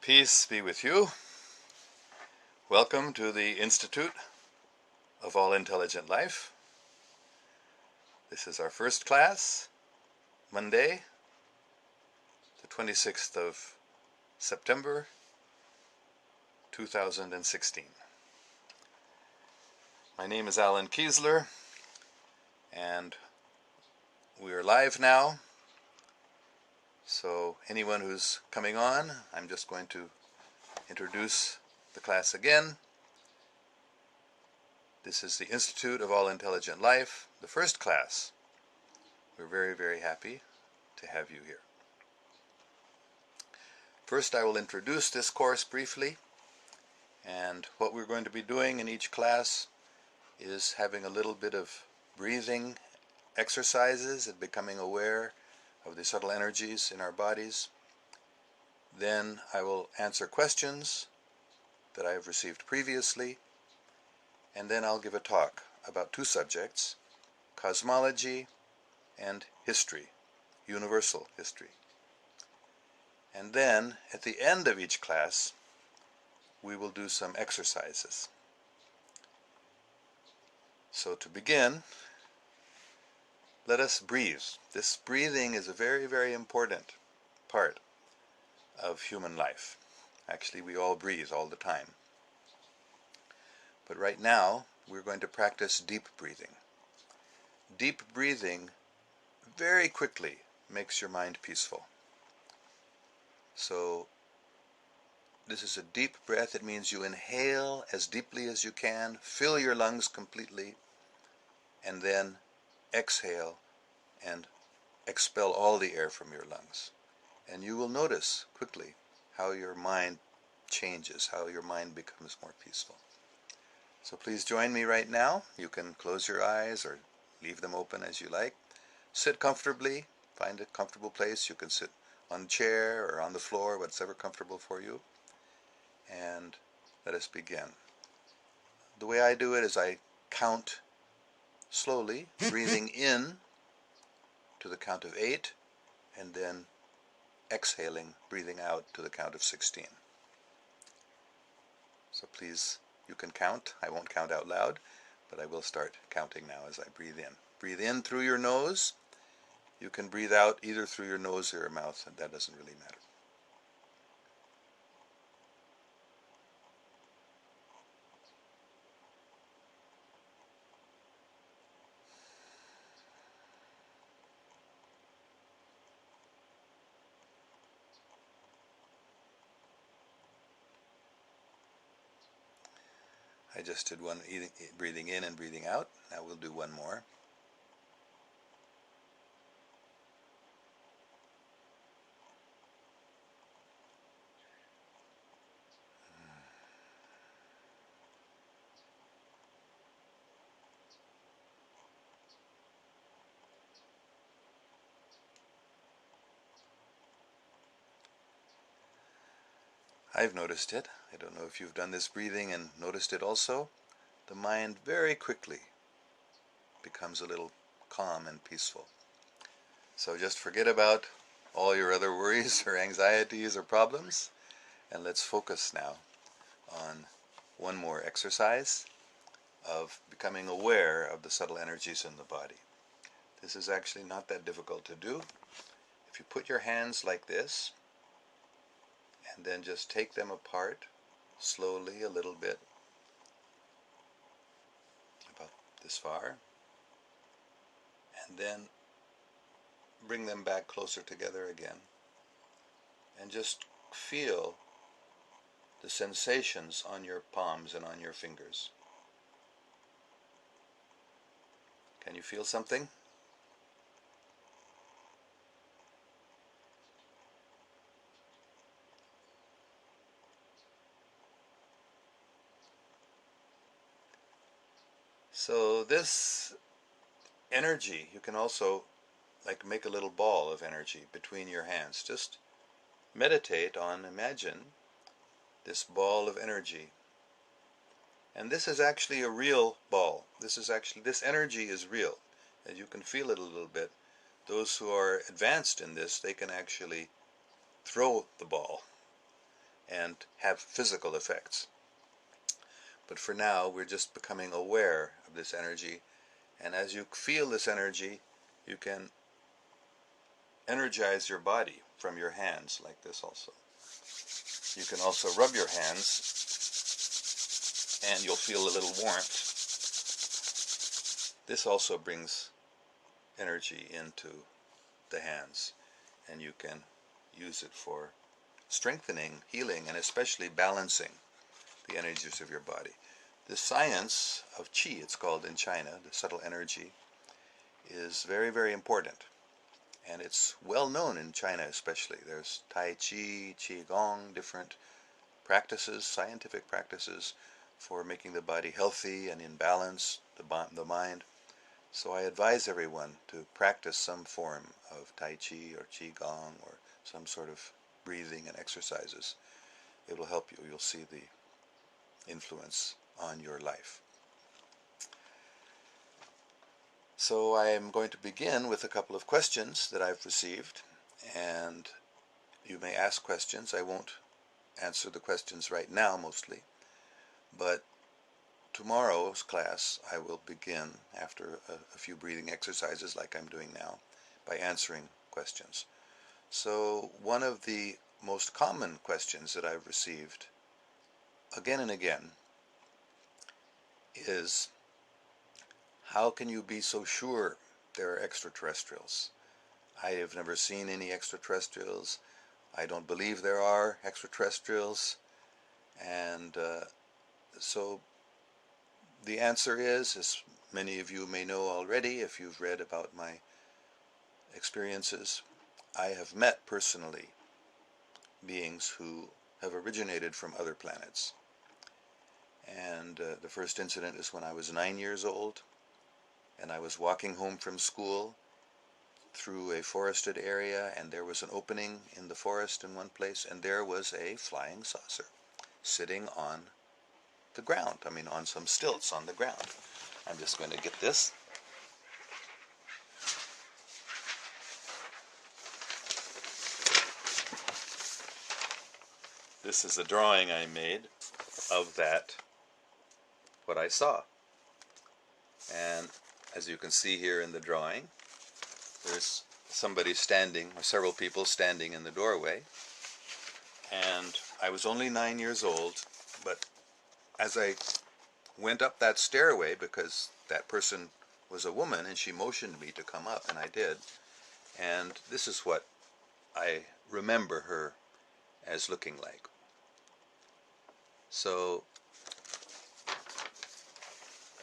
Peace be with you. Welcome to the Institute of All Intelligent Life. This is our first class, Monday, the 26th of September, 2016. My name is Allan Keislar, and we are live now. So anyone who's coming on, I'm just going to introduce the class again. This is the Institute of All Intelligent Life, the first class. We're very, very happy to have you here. First, I will introduce this course briefly, and what we're going to be doing in each class is having a little bit of breathing exercises and becoming aware of the subtle energies in our bodies. Then I will answer questions that I have received previously, and then I'll give a talk about two subjects, cosmology and history, universal history. And then, at the end of each class, we will do some exercises. So to begin, let us breathe. This breathing is a very, very important part of human life. Actually, we all breathe all the time. But right now, we're going to practice deep breathing. Deep breathing very quickly makes your mind peaceful. So, this is a deep breath. It means you inhale as deeply as you can, fill your lungs completely, and then exhale and expel all the air from your lungs. And you will notice quickly how your mind changes, how your mind becomes more peaceful. So please join me right now. You can close your eyes or leave them open as you like. Sit comfortably. Find a comfortable place. You can sit on a chair or on the floor, whatever comfortable for you. And let us begin. The way I do it is I count slowly, breathing in to the count of 8, and then exhaling, breathing out to the count of 16. So please, you can count. I won't count out loud, but I will start counting now as I breathe in. Breathe in through your nose. You can breathe out either through your nose or your mouth, and that doesn't really matter. I just did one breathing in and breathing out. Now we'll do one more. I've noticed it. I don't know if you've done this breathing and noticed it also. The mind very quickly becomes a little calm and peaceful. So just forget about all your other worries or anxieties or problems, and let's focus now on one more exercise of becoming aware of the subtle energies in the body. This is actually not that difficult to do. If you put your hands like this, and then just take them apart slowly a little bit, about this far, and then bring them back closer together again, and just feel the sensations on your palms and on your fingers. Can you feel something? So this energy, you can also make a little ball of energy between your hands. Just meditate on, imagine this ball of energy. And this is actually a real ball. This energy is real. And you can feel it a little bit. Those who are advanced in this, they can actually throw the ball. and have physical effects. But for now, we're just becoming aware of this energy, and as you feel this energy, you can energize your body from your hands like this also. You can also rub your hands, and you'll feel a little warmth. This also brings energy into the hands, and you can use it for strengthening, healing, and especially balancing the energies of your body. The science of qi, it's called in China, the subtle energy, is very, very important. And it's well known in China especially. There's Tai Chi, Qigong, different practices, scientific practices for making the body healthy and in balance, the mind. So I advise everyone to practice some form of Tai Chi or Qigong or some sort of breathing and exercises. It will help you. You'll see the influence on your life. So I am going to begin with a couple of questions that I've received, and you may ask questions. I won't answer the questions right now mostly, but tomorrow's class I will begin after a few breathing exercises like I'm doing now by answering questions. So one of the most common questions that I've received again and again is, how can you be so sure there are extraterrestrials? I have never seen any extraterrestrials. I don't believe there are extraterrestrials. And so the answer is, as many of you may know already if you've read about my experiences, I have met personally beings who have originated from other planets. And the first incident is when I was 9 years old, and I was walking home from school through a forested area, and there was an opening in the forest in one place, and there was a flying saucer sitting on the ground. I mean, on some stilts on the ground. I'm just going to get this. This is a drawing I made of that, what I saw. And as you can see here in the drawing, there's somebody standing, or several people standing in the doorway. And I was only 9 years old, but as I went up that stairway, because that person was a woman and she motioned me to come up, and I did, and this is what I remember her as looking like. So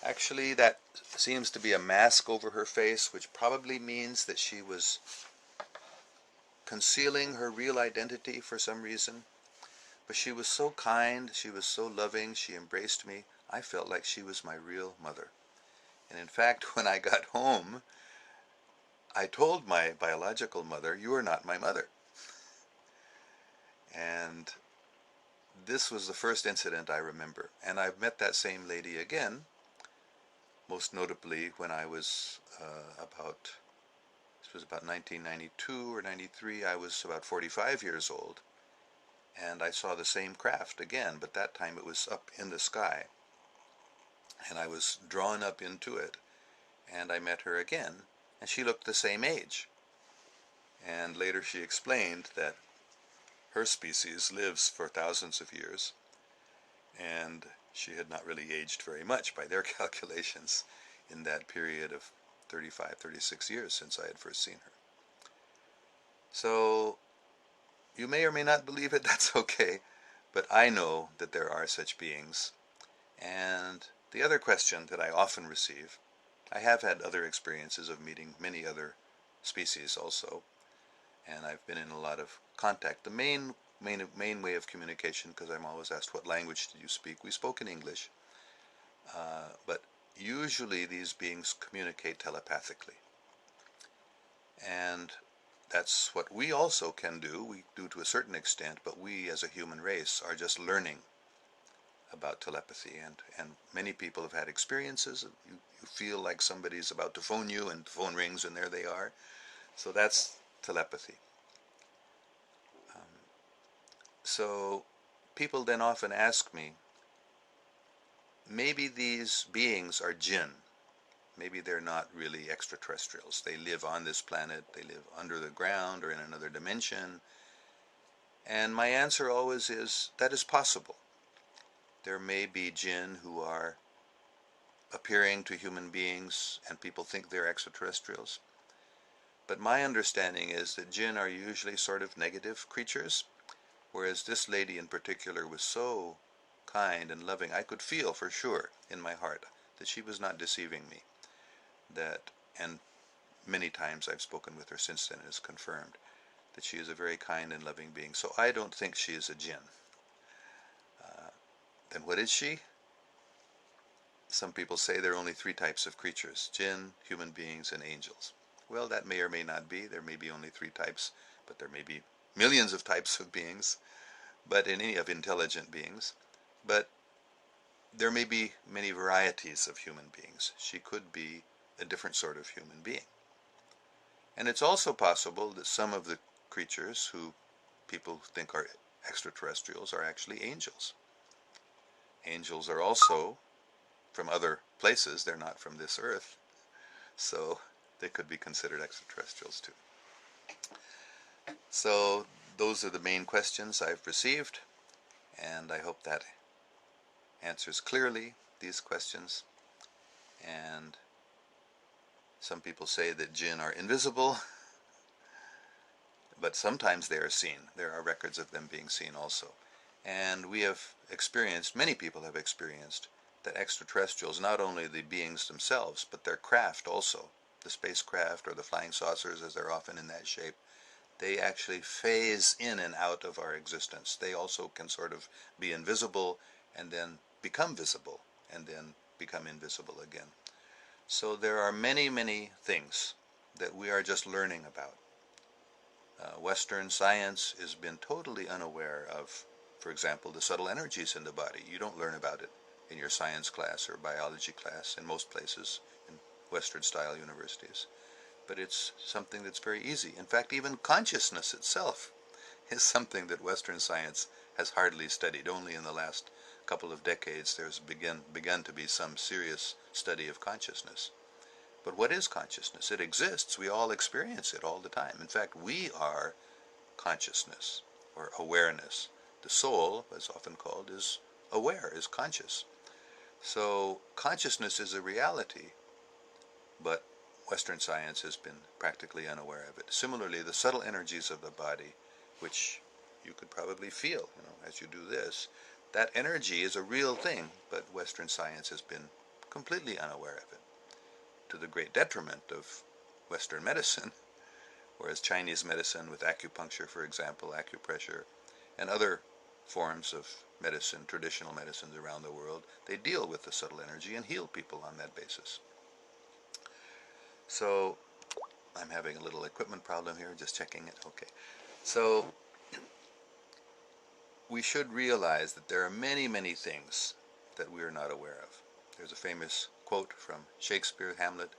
actually that seems to be a mask over her face, which probably means that she was concealing her real identity for some reason. But she was so kind, she was so loving, she embraced me. I felt like she was my real mother. And in fact, when I got home, I told my biological mother, "You are not my mother." And this was the first incident I remember. And I've met that same lady again, most notably when I was this was about 1992 or 93, I was about 45 years old. And I saw the same craft again, but that time it was up in the sky. And I was drawn up into it, and I met her again, and she looked the same age. And later she explained that her species lives for thousands of years, and she had not really aged very much by their calculations in that period of 35, 36 years since I had first seen her. So you may or may not believe it, that's okay, but I know that there are such beings. And the other question that I often receive, I have had other experiences of meeting many other species also, and I've been in a lot of contact. The main way of communication, because I'm always asked, what language do you speak? We spoke in English, but usually these beings communicate telepathically. And that's what we also can do. We do to a certain extent, but we as a human race are just learning about telepathy, and many people have had experiences. You feel like somebody's about to phone you, and the phone rings and there they are. So that's telepathy. So people then often ask me, maybe these beings are jinn. Maybe they're not really extraterrestrials. They live on this planet, they live under the ground or in another dimension. And my answer always is, that is possible. There may be jinn who are appearing to human beings and people think they're extraterrestrials. But my understanding is that jinn are usually sort of negative creatures, whereas this lady in particular was so kind and loving. I could feel for sure in my heart that she was not deceiving me. And many times I've spoken with her since then, and it's confirmed that she is a very kind and loving being. So I don't think she is a jinn. Then what is she? Some people say there are only three types of creatures: jinn, human beings, and angels. Well, that may or may not be. There may be only three types, but there may be millions of types of beings, but in any of intelligent beings. But there may be many varieties of human beings. She could be a different sort of human being. And it's also possible that some of the creatures who people think are extraterrestrials are actually angels. Angels are also from other places. They're not from this earth, so they could be considered extraterrestrials too. So those are the main questions I've received, and I hope that answers clearly these questions. And some people say that jinn are invisible, but sometimes they are seen. There are records of them being seen also. And we have experienced, many people have experienced, that extraterrestrials, not only the beings themselves, but their craft also, the spacecraft or the flying saucers, as they're often in that shape, they actually phase in and out of our existence. They also can sort of be invisible and then become visible and then become invisible again. So there are many, many things that we are just learning about. Western science has been totally unaware of, for example, the subtle energies in the body. You don't learn about it in your science class or biology class in most places, in Western-style universities. But it's something that's very easy. In fact, even consciousness itself is something that Western science has hardly studied. Only in the last couple of decades there's begun to be some serious study of consciousness. But what is consciousness? It exists. We all experience it all the time. In fact, we are consciousness or awareness. The soul, as often called, is aware, is conscious. So consciousness is a reality, but Western science has been practically unaware of it. Similarly, the subtle energies of the body, which you could probably feel, as you do this, that energy is a real thing, but Western science has been completely unaware of it, to the great detriment of Western medicine, whereas Chinese medicine with acupuncture, for example, acupressure, and other forms of medicine, traditional medicines around the world, they deal with the subtle energy and heal people on that basis. So I'm having a little equipment problem here, just checking it. Okay. So we should realize that there are many, many things that we are not aware of. There's a famous quote from Shakespeare, Hamlet.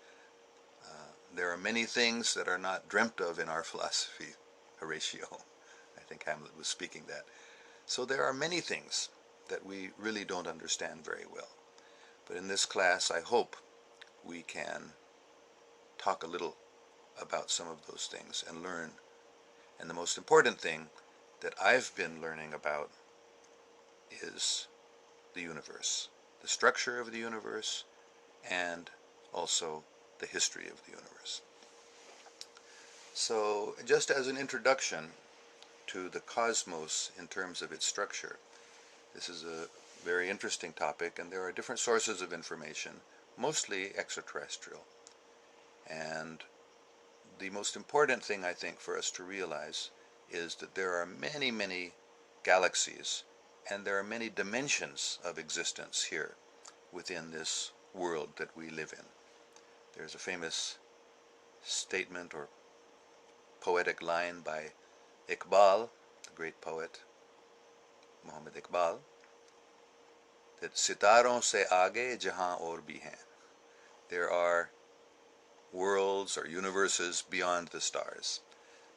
There are many things that are not dreamt of in our philosophy, Horatio. I think Hamlet was speaking that. So there are many things that we really don't understand very well. But in this class, I hope we can talk a little about some of those things and learn. And the most important thing that I've been learning about is the universe, the structure of the universe, and also the history of the universe. So just as an introduction to the cosmos in terms of its structure, this is a very interesting topic, and there are different sources of information, mostly extraterrestrial. And the most important thing, I think, for us to realize is that there are many, many galaxies, and there are many dimensions of existence here within this world that we live in. There's a famous statement or poetic line by Iqbal, the great poet Muhammad Iqbal, that "Sitaron se aage jahan aur bhi hain." There are worlds or universes beyond the stars.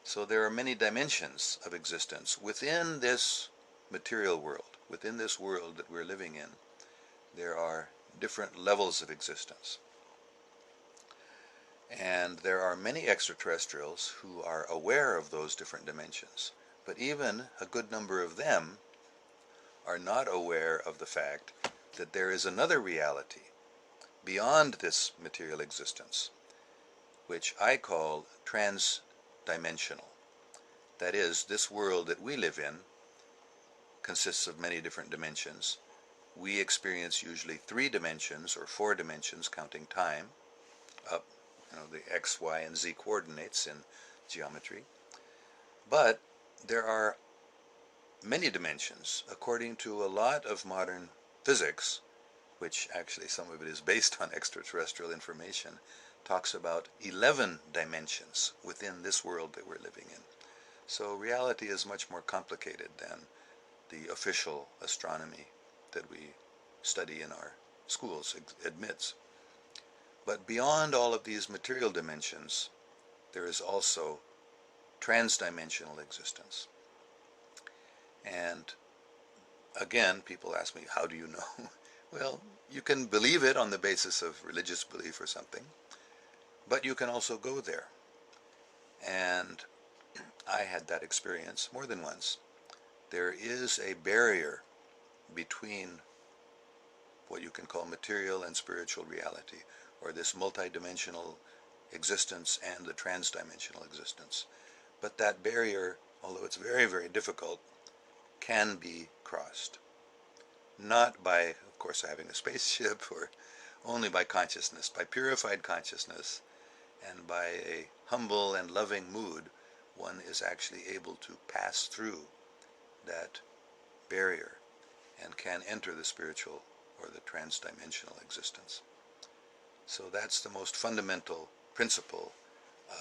So there are many dimensions of existence within this material world. Within this world that we're living in, there are different levels of existence. And there are many extraterrestrials who are aware of those different dimensions. But even a good number of them are not aware of the fact that there is another reality beyond this material existence, which I call trans-dimensional. That is, this world that we live in consists of many different dimensions. We experience usually 3 dimensions or 4 dimensions, counting time, up, the x, y, and z coordinates in geometry. But there are many dimensions. According to a lot of modern physics, which actually some of it is based on extraterrestrial information, talks about 11 dimensions within this world that we're living in. So reality is much more complicated than the official astronomy that we study in our schools admits. But beyond all of these material dimensions, there is also trans-dimensional existence. And again, people ask me, how do you know? Well, you can believe it on the basis of religious belief or something, but you can also go there. And I had that experience more than once. There is a barrier between what you can call material and spiritual reality, or this multidimensional existence and the trans-dimensional existence. But that barrier, although it's very, very difficult, can be crossed. Not by, of course, having a spaceship, or only by consciousness. By purified consciousness and by a humble and loving mood, one is actually able to pass through that barrier and can enter the spiritual or the trans-dimensional existence. So that's the most fundamental principle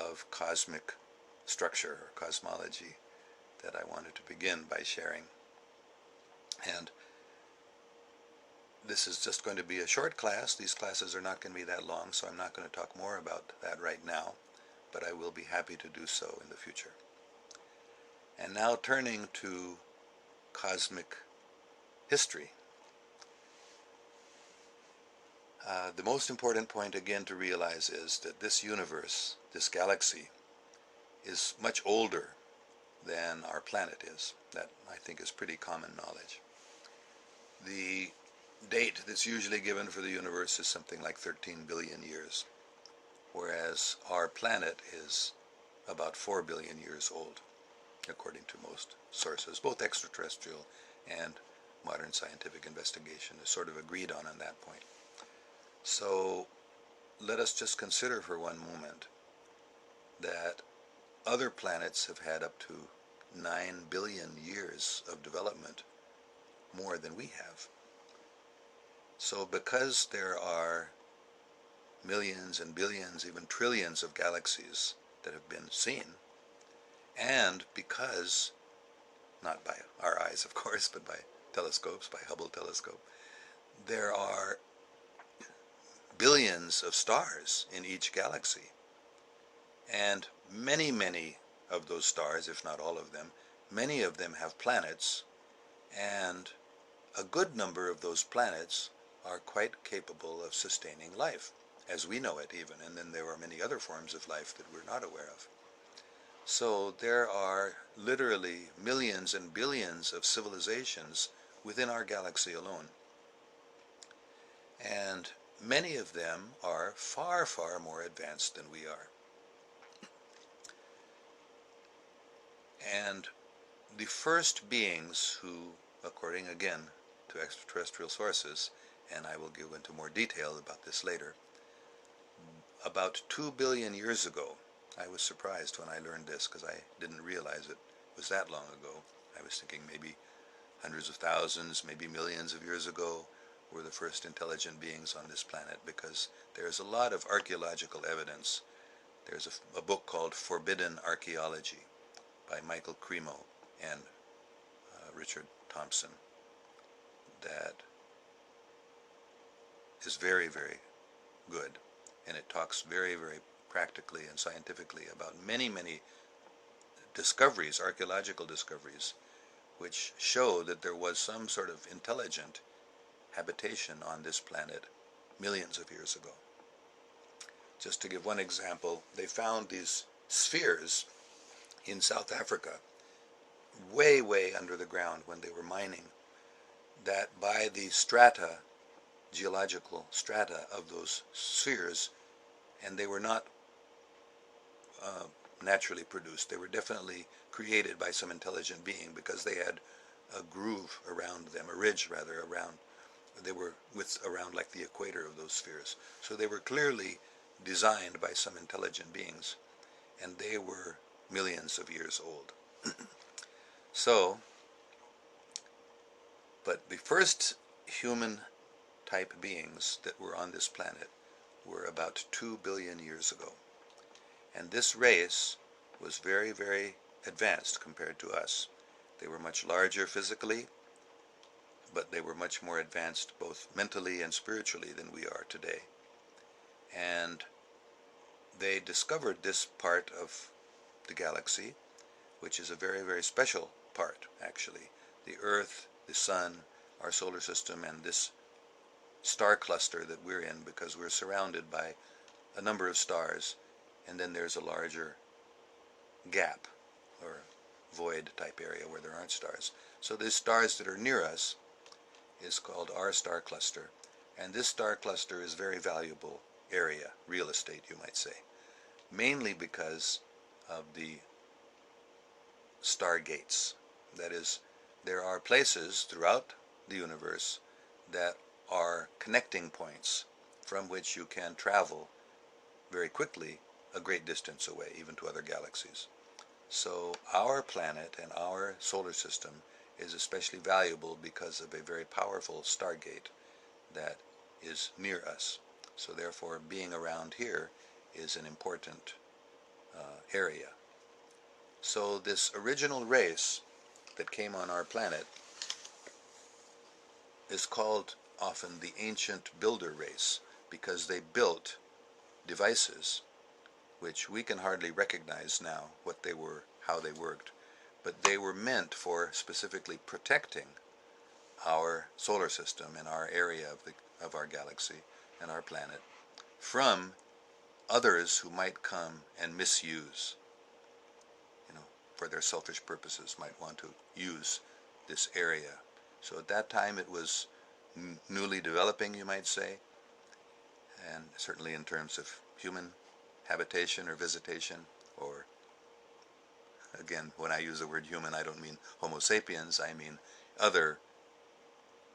of cosmic structure or cosmology that I wanted to begin by sharing. And this is just going to be a short class. These classes are not going to be that long, so I'm not going to talk more about that right now, but I will be happy to do so in the future. And now turning to cosmic history. The most important point again to realize is that this universe, this galaxy, is much older than our planet is. That, I think, is pretty common knowledge. The date that's usually given for the universe is something like 13 billion years, whereas our planet is about 4 billion years old, according to most sources, both extraterrestrial and modern scientific investigation is sort of agreed on that point. So let us just consider for one moment that other planets have had up to 9 billion years of development more than we have. So because there are millions and billions, even trillions of galaxies that have been seen, and because, not by our eyes of course, but by telescopes, by Hubble telescope, there are billions of stars in each galaxy. And many, many of those stars, if not all of them, many of them have planets, and a good number of those planets are quite capable of sustaining life, as we know it even, and then there are many other forms of life that we're not aware of. So there are literally millions and billions of civilizations within our galaxy alone. And many of them are far, far more advanced than we are. And the first beings who, according again to extraterrestrial sources, and I will go into more detail about this later, about 2 billion years ago, I was surprised when I learned this because I didn't realize it was that long ago. I was thinking maybe hundreds of thousands, maybe millions of years ago were the first intelligent beings on this planet, because there's a lot of archaeological evidence. There's a book called Forbidden Archaeology by Michael Cremo and Richard Thompson that is very, very good, and it talks very, very practically and scientifically about many, many discoveries, archaeological discoveries, which showed that there was some sort of intelligent habitation on this planet millions of years ago. Just to give one example, they found these spheres in South Africa, way, way under the ground when they were mining, that by the strata, geological strata of those spheres, and they were not naturally produced. They were definitely created by some intelligent being because they had a groove around them, a ridge rather, around. They were around like the equator of those spheres. So they were clearly designed by some intelligent beings, and they were millions of years old. So, but the first human type beings that were on this planet were about 2 billion years ago. And this race was very, very advanced compared to us. They were much larger physically, but they were much more advanced both mentally and spiritually than we are today. And they discovered this part of the galaxy, which is a very, very special part, actually. The Earth, the Sun, our solar system, and this star cluster that we're in, because we're surrounded by a number of stars, and then there's a larger gap or void type area where there aren't stars. So the stars that are near us is called our star cluster, and this star cluster is very valuable area, real estate you might say, mainly because of the stargates. That is, there are places throughout the universe that are connecting points from which you can travel very quickly a great distance away, even to other galaxies. So our planet and our solar system is especially valuable because of a very powerful stargate that is near us. So therefore, being around here is an important area. So this original race that came on our planet is called often the ancient builder race, because they built devices which we can hardly recognize now what they were, how they worked, but they were meant for specifically protecting our solar system and our area of our galaxy and our planet from others who might come and misuse, for their selfish purposes, might want to use this area. So at that time it was newly developing, you might say, and certainly in terms of human habitation or visitation, or again, when I use the word human, I don't mean Homo sapiens, I mean other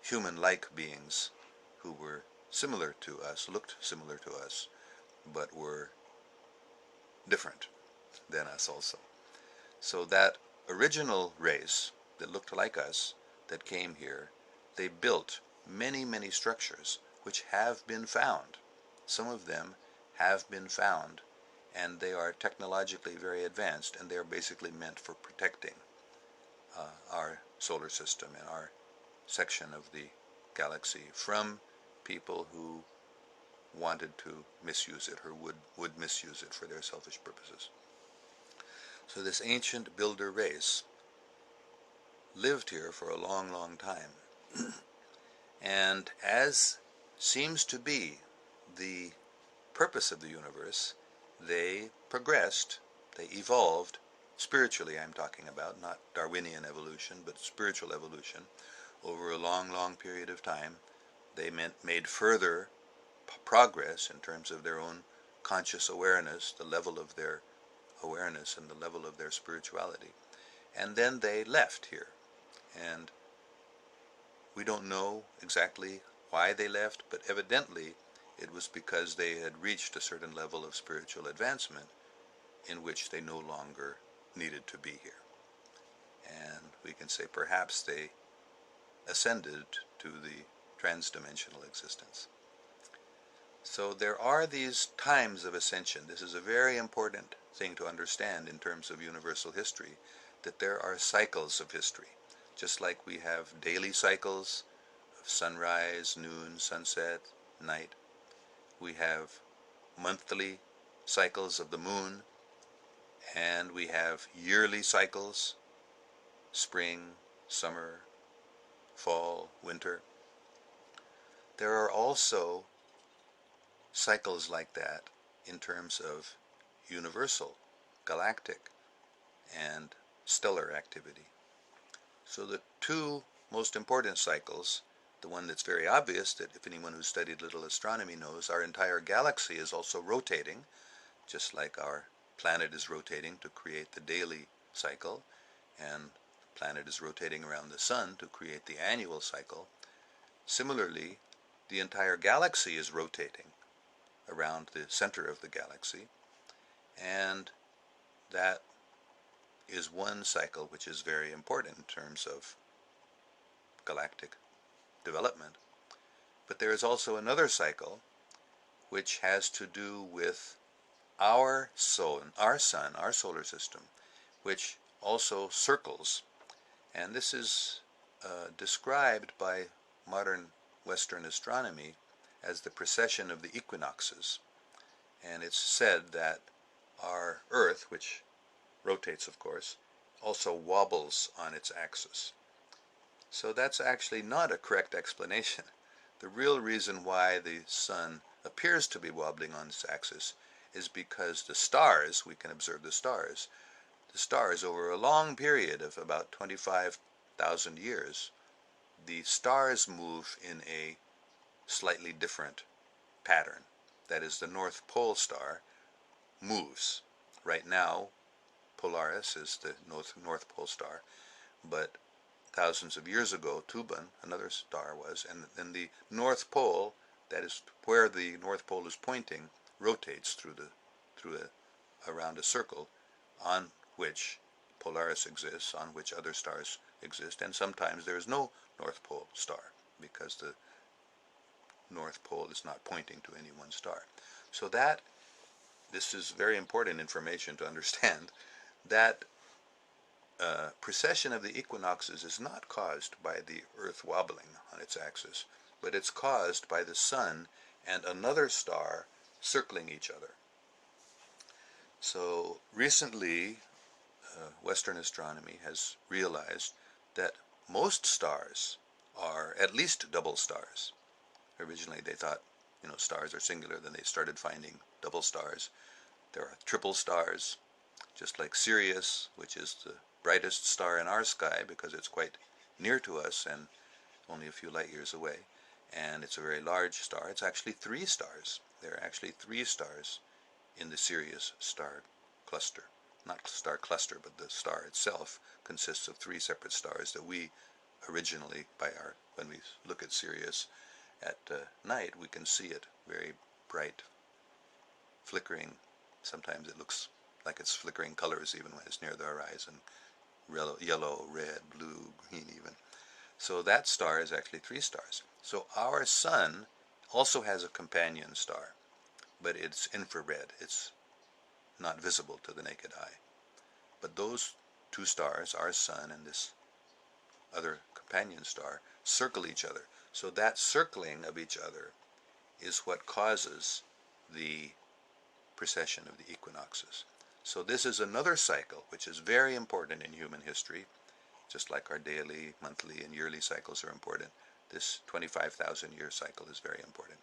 human-like beings who were similar to us, looked similar to us, but were different than us also. So that original race that looked like us, that came here, they built many, many structures which have been found. Some of them have been found, and they are technologically very advanced, and they're basically meant for protecting our solar system and our section of the galaxy from people who wanted to misuse it or would misuse it for their selfish purposes. So this ancient builder race lived here for a long, long time. And as seems to be the purpose of the universe, they progressed, they evolved, spiritually I'm talking about, not Darwinian evolution, but spiritual evolution, over a long, long period of time. They made further progress in terms of their own conscious awareness, the level of their awareness and the level of their spirituality. And then they left here. And we don't know exactly why they left, but evidently it was because they had reached a certain level of spiritual advancement in which they no longer needed to be here. And we can say perhaps they ascended to the transdimensional existence. So there are these times of ascension. This is a very important thing to understand in terms of universal history, that there are cycles of history. Just like we have daily cycles of sunrise, noon, sunset, night, we have monthly cycles of the moon, and we have yearly cycles, spring, summer, fall, winter. There are also cycles like that in terms of universal, galactic, and stellar activity. So the two most important cycles, the one that's very obvious, that if anyone who's studied little astronomy knows, our entire galaxy is also rotating, just like our planet is rotating to create the daily cycle, and the planet is rotating around the sun to create the annual cycle. Similarly, the entire galaxy is rotating around the center of the galaxy, and that is one cycle which is very important in terms of galactic development. But there is also another cycle which has to do with our sun, our solar system, which also circles. And this is described by modern Western astronomy as the precession of the equinoxes. And it's said that our Earth, which rotates of course, also wobbles on its axis. So that's actually not a correct explanation. The real reason why the sun appears to be wobbling on its axis is because the stars, we can observe the stars over a long period of about 25,000 years, the stars move in a slightly different pattern. That is, the North Pole star moves. Right now, Polaris is the North Pole star, but thousands of years ago, Tuban, another star, was, and then the North Pole, that is where the North Pole is pointing, rotates around a circle on which Polaris exists, on which other stars exist, and sometimes there is no North Pole star because the North Pole is not pointing to any one star. So this is very important information to understand, that precession of the equinoxes is not caused by the Earth wobbling on its axis, but it's caused by the sun and another star circling each other. So recently, Western astronomy has realized that most stars are at least double stars. Originally they thought, stars are singular, then they started finding double stars. There are triple stars, just like Sirius, which is the brightest star in our sky because it's quite near to us and only a few light years away, and it's a very large star. It's actually three stars. There are actually three stars in the Sirius star cluster. Not star cluster, but the star itself consists of three separate stars that we originally, when we look at Sirius at night, we can see it very bright, flickering. Sometimes it looks like it's flickering colors even when it's near the horizon. Yellow, red, blue, green even. So that star is actually three stars. So our sun also has a companion star, but it's infrared. It's not visible to the naked eye. But those two stars, our sun and this other companion star, circle each other. So that circling of each other is what causes the precession of the equinoxes. So this is another cycle which is very important in human history, just like our daily, monthly, and yearly cycles are important. This 25,000 year cycle is very important.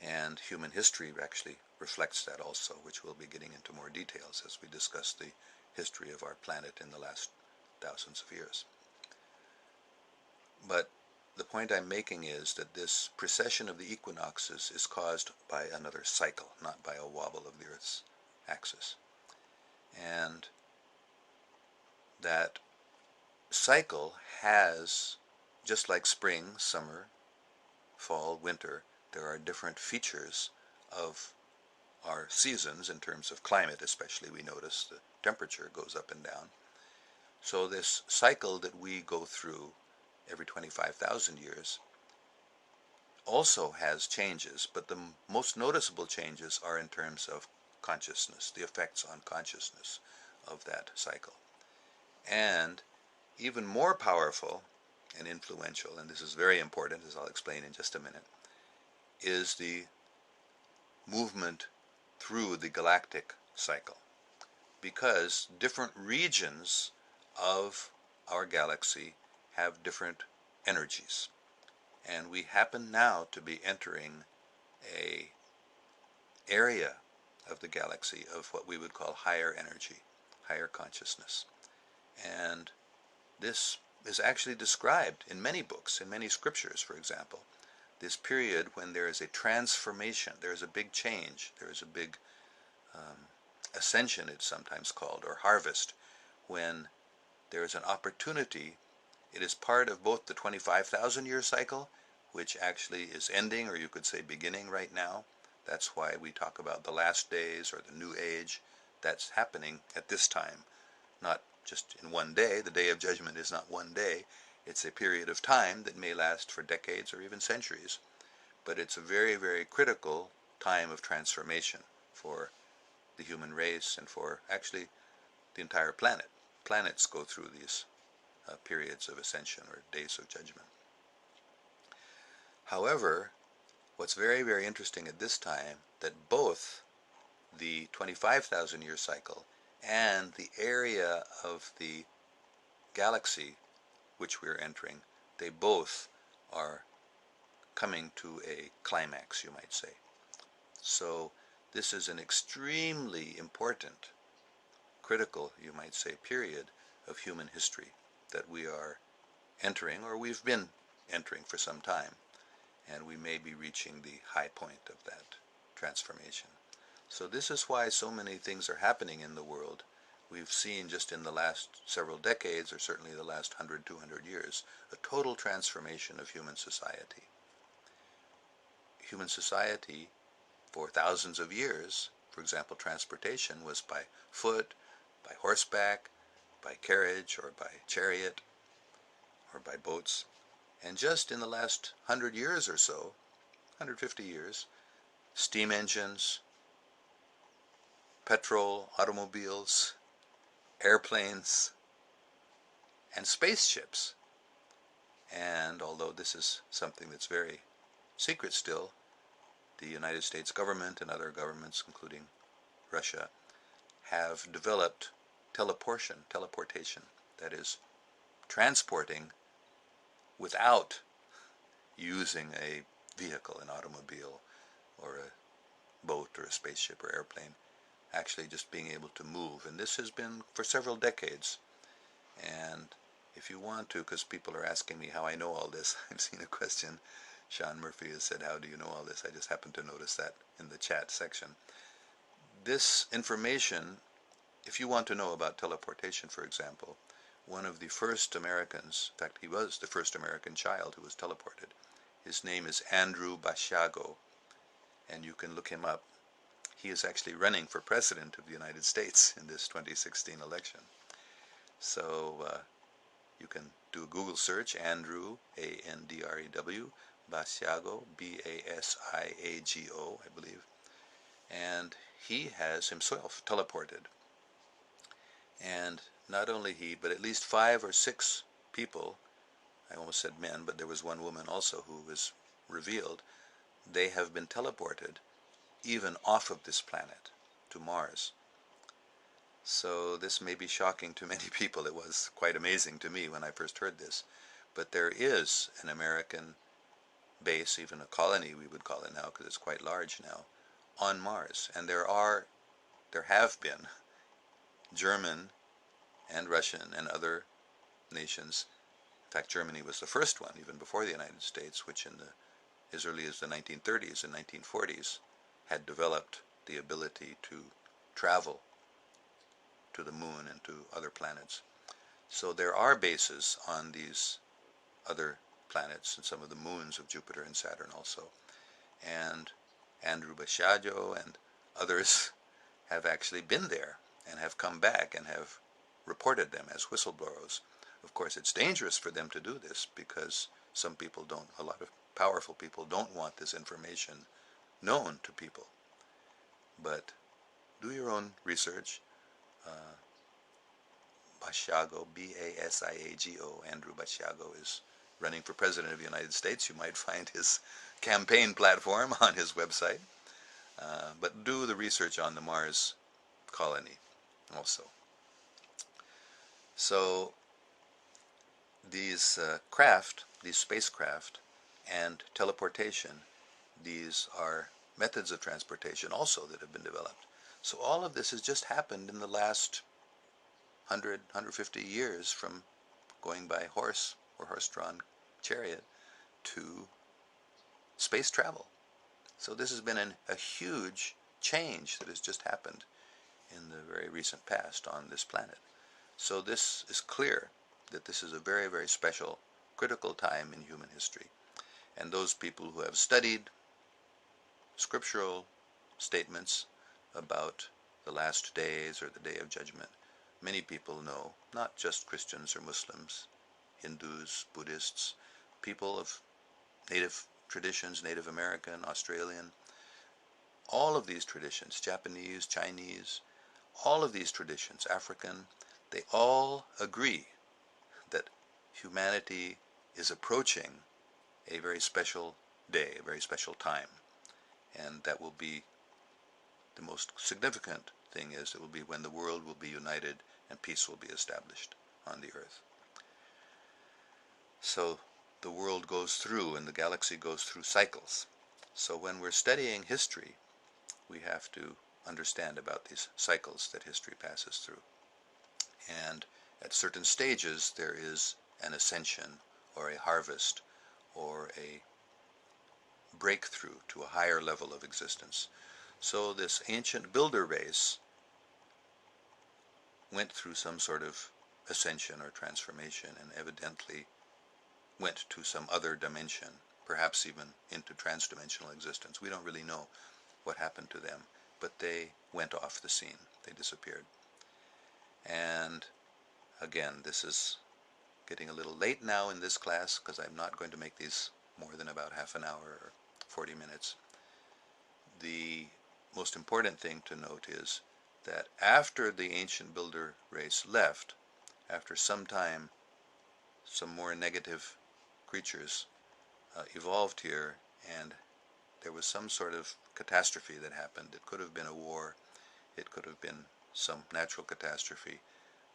And human history actually reflects that also, which we'll be getting into more details as we discuss the history of our planet in the last thousands of years. But the point I'm making is that this precession of the equinoxes is caused by another cycle, not by a wobble of the Earth's axis. And that cycle has, just like spring, summer, fall, winter, there are different features of our seasons in terms of climate, especially. We notice the temperature goes up and down. So this cycle that we go through every 25,000 years also has changes, but the most noticeable changes are in terms of consciousness, the effects on consciousness of that cycle. And even more powerful and influential, and this is very important, as I'll explain in just a minute, is the movement through the galactic cycle, because different regions of our galaxy have different energies. And we happen now to be entering a area of the galaxy of what we would call higher energy, higher consciousness. And this is actually described in many books, in many scriptures, for example. This period when there is a transformation, there is a big change, there is a big ascension, it's sometimes called, or harvest, when there is an opportunity. It is part of both the 25,000 year cycle, which actually is ending, or you could say beginning right now. That's why we talk about the last days or the new age. That's happening at this time, not just in one day. The day of judgment is not one day. It's a period of time that may last for decades or even centuries. But it's a very, very critical time of transformation for the human race and for actually the entire planet. Planets go through these periods of ascension or days of judgment. However, what's very, very interesting at this time, that both the 25,000 year cycle and the area of the galaxy which we're entering, they both are coming to a climax, you might say. So this is an extremely important, critical, you might say, period of human history that we are entering, or we've been entering for some time, and we may be reaching the high point of that transformation. So this is why so many things are happening in the world. We've seen just in the last several decades, or certainly the last 100, 200 years, a total transformation of human society. Human society, for thousands of years, for example, transportation was by foot, by horseback, by carriage, or by chariot, or by boats. And just in the last 100 years or so, 150 years, steam engines, petrol, automobiles, airplanes, and spaceships. And although this is something that's very secret still, the United States government and other governments, including Russia, have developed teleportation, that is, transporting without using a vehicle, an automobile, or a boat, or a spaceship, or airplane, actually just being able to move. And this has been for several decades. And if you want to, because people are asking me how I know all this, I've seen a question. Sean Murphy has said, how do you know all this? I just happened to notice that in the chat section. This information, if you want to know about teleportation, for example, one of the first Americans, in fact he was the first American child who was teleported. His name is Andrew Basiago, and you can look him up. He is actually running for president of the United States in this 2016 election. So you can do a Google search, Andrew, A-N-D-R-E-W, Basiago, B-A-S-I-A-G-O, I believe. And he has himself teleported. And not only he, but at least 5 or 6 people, I almost said men, but there was one woman also who was revealed, they have been teleported even off of this planet to Mars. So this may be shocking to many people. It was quite amazing to me when I first heard this. But there is an American base, even a colony we would call it now, because it's quite large now, on Mars. And there have been German and Russian and other nations. In fact, Germany was the first one, even before the United States, which as early as the 1930s and 1940s had developed the ability to travel to the moon and to other planets. So there are bases on these other planets and some of the moons of Jupiter and Saturn also. And Andrew Basiago and others have actually been there and have come back and have reported them as whistleblowers. Of course, it's dangerous for them to do this because some people don't, a lot of powerful people don't want this information known to people. But do your own research. Basiago, B-A-S-I-A-G-O, Andrew Basiago is running for president of the United States. You might find his campaign platform on his website. But do the research on the Mars colony also. So these these spacecraft, and teleportation, these are methods of transportation also that have been developed. So all of this has just happened in the last 150 years, from going by horse or horse-drawn chariot to space travel. So this has been a huge change that has just happened in the very recent past on this planet. So this is clear that this is a very, very special, critical time in human history. And those people who have studied scriptural statements about the last days or the day of judgment, many people know, not just Christians or Muslims, Hindus, Buddhists, people of native traditions, Native American, Australian, all of these traditions, Japanese, Chinese, all of these traditions, African, they all agree that humanity is approaching a very special day, a very special time. And that will be the most significant thing, is it will be when the world will be united and peace will be established on the earth. So the world goes through, and the galaxy goes through cycles. So when we're studying history, we have to understand about these cycles that history passes through. And at certain stages there is an ascension or a harvest or a breakthrough to a higher level of existence. So this ancient builder race went through some sort of ascension or transformation, and evidently went to some other dimension, perhaps even into transdimensional existence. We don't really know what happened to them, but they went off the scene. They disappeared. And again, this is getting a little late now in this class, because I'm not going to make these more than about half an hour or 40 minutes. The most important thing to note is that after the ancient builder race left, after some time, some more negative creatures evolved here, and there was some sort of catastrophe that happened. It could have been a war, it could have been some natural catastrophe,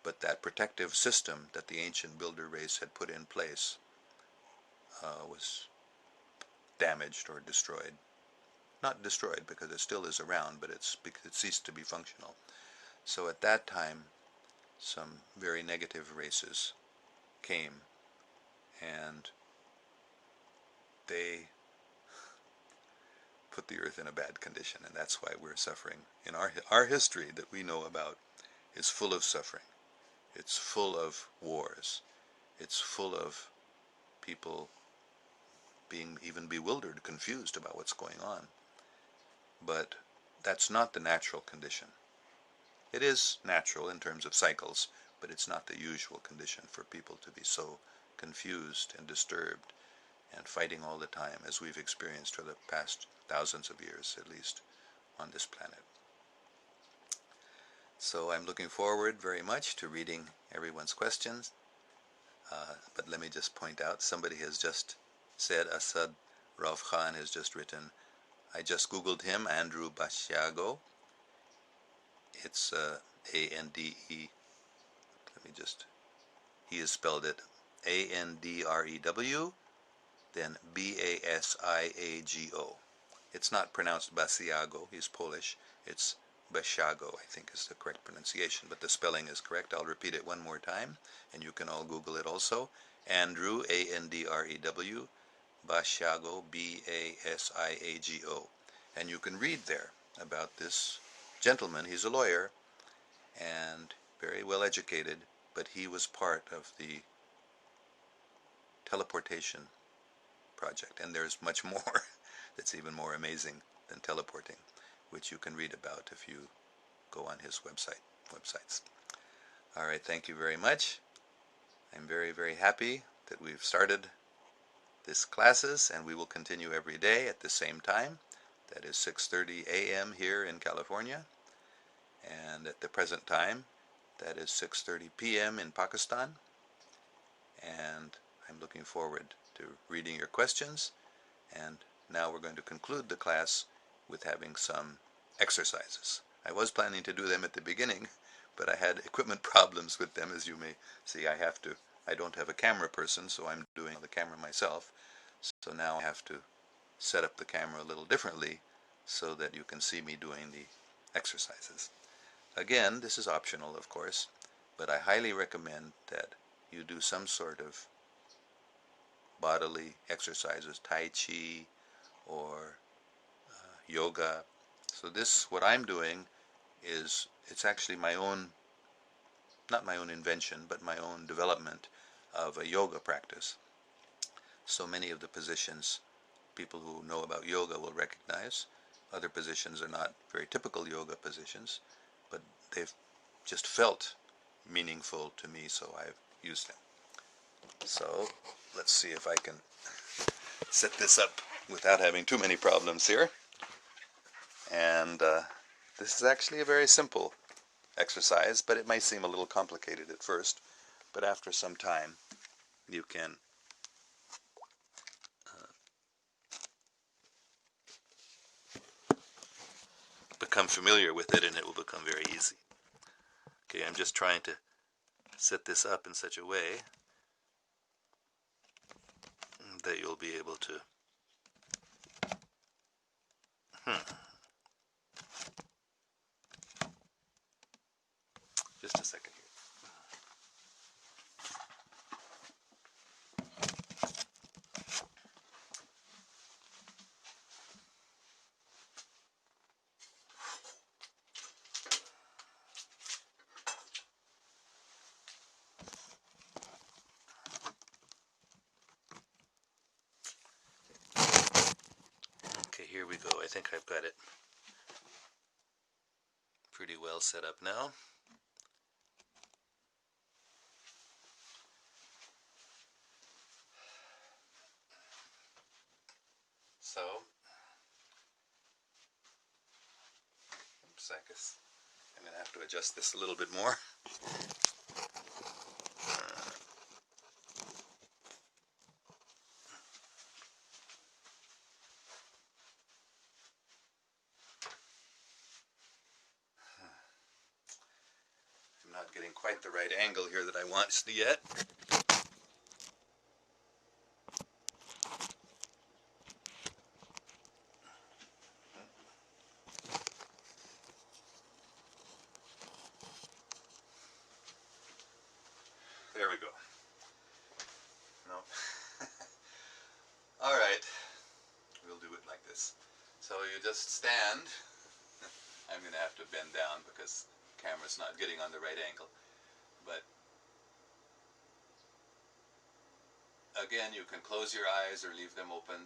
but that protective system that the ancient builder race had put in place was damaged or destroyed. Not destroyed, because it still is around, but it ceased to be functional. So at that time, some very negative races came, and they put the earth in a bad condition, and that's why we're suffering. In our history that we know about is full of suffering. It's full of wars. It's full of people being even bewildered, confused about what's going on. But that's not the natural condition. It is natural in terms of cycles, but it's not the usual condition for people to be so confused and disturbed and fighting all the time, as we've experienced for the past thousands of years at least on this planet. So I'm looking forward very much to reading everyone's questions. But let me just point out, somebody has just said, Asad Rauf Khan has just written, I just Googled him, Andrew Basiago. It's A-N-D-E, let me just, he has spelled it A-N-D-R-E-W, then B-A-S-I-A-G-O. It's not pronounced Basiago, he's Polish. It's Basiago, I think is the correct pronunciation, but the spelling is correct. I'll repeat it one more time, and you can all Google it also. Andrew, A-N-D-R-E-W, Basiago, B-A-S-I-A-G-O. And you can read there about this gentleman. He's a lawyer and very well educated, but he was part of the teleportation project. And there's much more that's even more amazing than teleporting, which you can read about if you go on his websites. All right, thank you very much. I'm very, very happy that we've started this classes, and we will continue every day at the same time. That is 6:30 a.m. here in California, and at the present time, that is 6:30 p.m. in Pakistan. And I'm looking forward to reading your questions. And now we're going to conclude the class with having some exercises. I was planning to do them at the beginning, but I had equipment problems with them. As you may see, I have to I don't have a camera person, so I'm doing the camera myself. So now I have to set up the camera a little differently so that you can see me doing the exercises. Again, this is optional, of course, but I highly recommend that you do some sort of bodily exercises, Tai Chi or yoga. So this, what I'm doing is, it's actually my own, not my own invention, but my own development of a yoga practice. So many of the positions people who know about yoga will recognize. Other positions are not very typical yoga positions, but they've just felt meaningful to me, so I've used them. So let's see if I can set this up without having too many problems here. And this is actually a very simple exercise, but it might seem a little complicated at first. But after some time, you can become familiar with it, and it will become very easy. Okay, I'm just trying to set this up in such a way that you'll be able to just a second here. Okay, here we go. I think I've got it pretty well set up now. So, oops, I guess I'm going to have to adjust this a little bit more. I'm not getting quite the right angle here that I want yet. There we go. No. All right. We'll do it like this. So you just stand. I'm going to have to bend down because the camera's not getting on the right angle. But again, you can close your eyes or leave them open.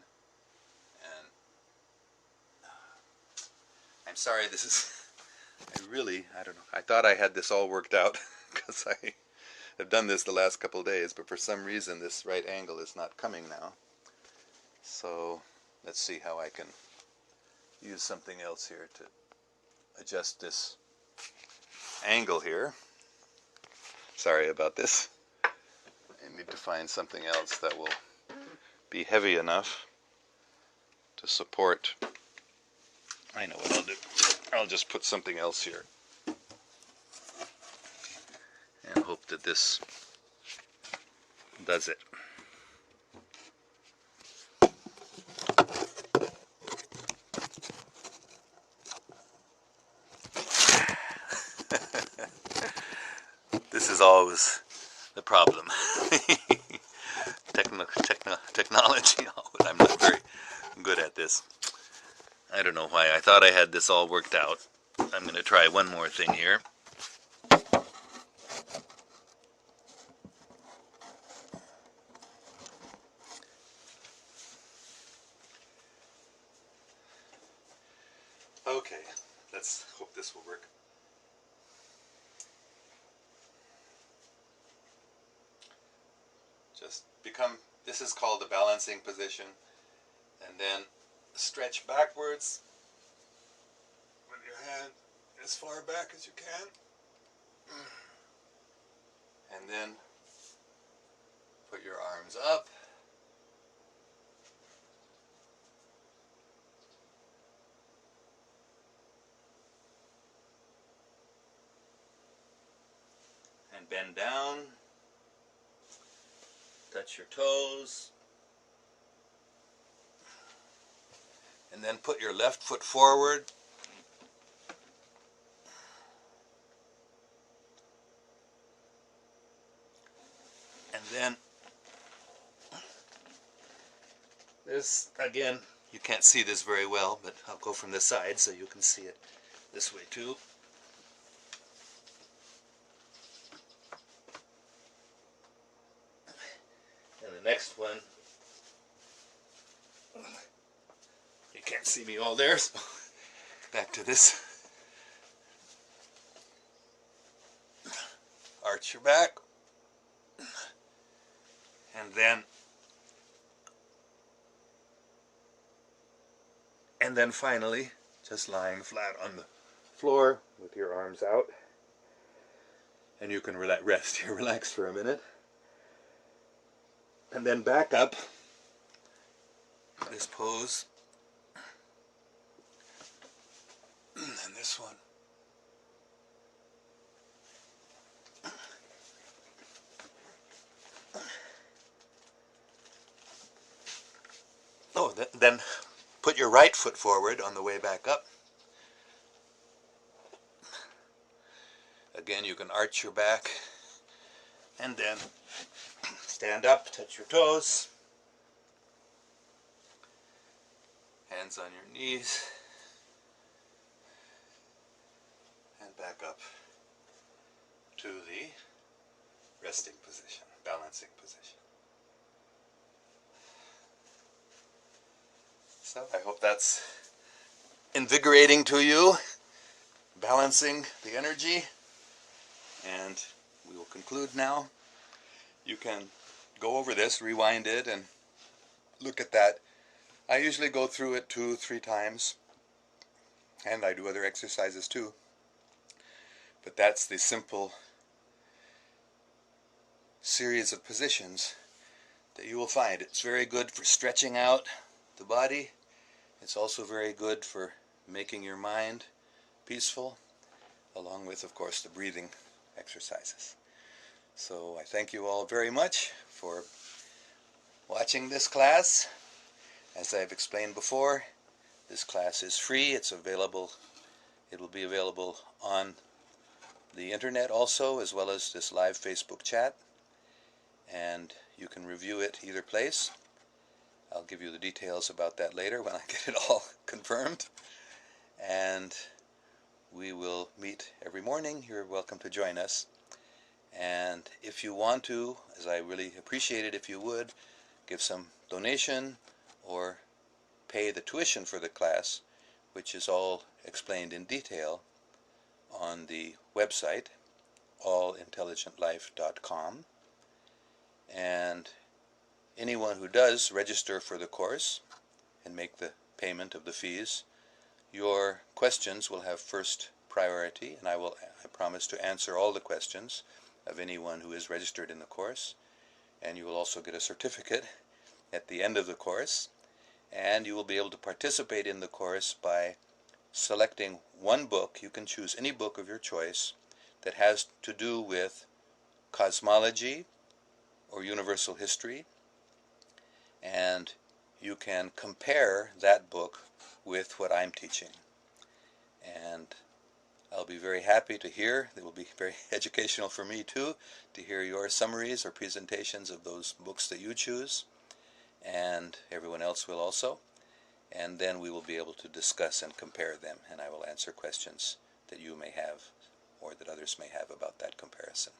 And I'm sorry, this is, I don't know. I thought I had this all worked out because I have done this the last couple of days, but for some reason this right angle is not coming now. So let's see how I can use something else here to adjust this angle here. Sorry about this. I need to find something else that will be heavy enough to support. I know what I'll do. I'll just put something else here and hope that this does it. This is always the problem. Technology, I'm not very good at this. I don't know why. I thought I had this all worked out. I'm going to try one more thing here. Okay, let's hope this will work. Just this is called the balancing position, and then stretch backwards with your hand as far back as you can, and then put your arms up, and bend down, touch your toes, and then put your left foot forward. And then this, again, you can't see this very well, but I'll go from the side so you can see it this way too. And the next one, you can't see me all there, so back to this. Arch your back. And then finally, just lying flat on the floor with your arms out. And you can rest here, relax for a minute. And then back up this pose. And this one. Oh, then put your right foot forward on the way back up. Again, you can arch your back and then stand up, touch your toes, hands on your knees, and back up to the resting position, balancing position. So I hope that's invigorating to you, balancing the energy, and we will conclude now. You can go over this, rewind it, and look at that. I usually go through it 2-3 times, and I do other exercises too. But that's the simple series of positions that you will find. It's very good for stretching out the body. It's also very good for making your mind peaceful, along with, of course, the breathing exercises. So I thank you all very much for watching this class. As I've explained before, this class is free. It's available. It will be available on the internet also, as well as this live Facebook chat. And you can review it either place. I'll give you the details about that later when I get it all confirmed. And we will meet every morning. You're welcome to join us. And if you want to, as I really appreciate it if you would, give some donation or pay the tuition for the class, which is all explained in detail on the website, allintelligentlife.com. And anyone who does register for the course and make the payment of the fees, your questions will have first priority, and I promise to answer all the questions of anyone who is registered in the course. And you will also get a certificate at the end of the course, and you will be able to participate in the course by selecting one book. You can choose any book of your choice that has to do with cosmology or universal history, and you can compare that book with what I'm teaching. And I'll be very happy to hear. It will be very educational for me too, to hear your summaries or presentations of those books that you choose, and everyone else will also. And then we will be able to discuss and compare them, and I will answer questions that you may have or that others may have about that comparison.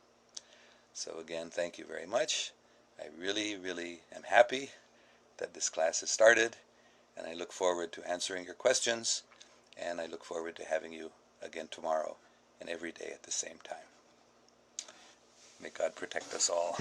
So again, thank you very much. I really, really am happy that this class has started, and I look forward to answering your questions, and I look forward to having you again tomorrow and every day at the same time. May God protect us all.